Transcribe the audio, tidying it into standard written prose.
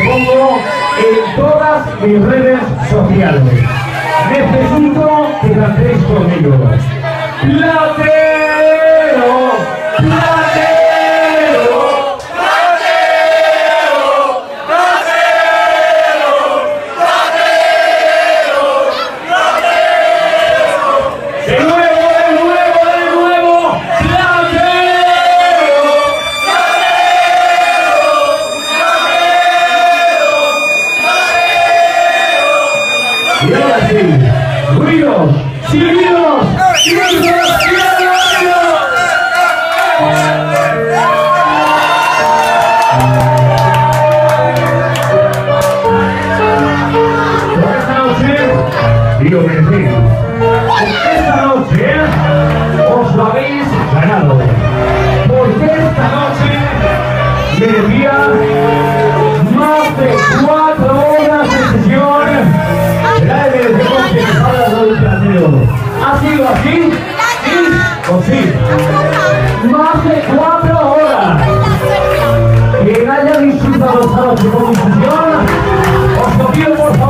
pongo en todas mis redes sociales. Necesito que cantéis conmigo. ¡Platero! ¡Platero! Y ahora sí, ruidos, silbidos, silbidos, por esta noche, digo que sí, esta noche os lo habéis ganado, porque esta noche merecía más de 4 horas de sesión. ¿Ha sido así? ¿Sí o sí? Más de 4 horas. Quien haya disfrutado esta noche con mi sesión, os lo pido por favor.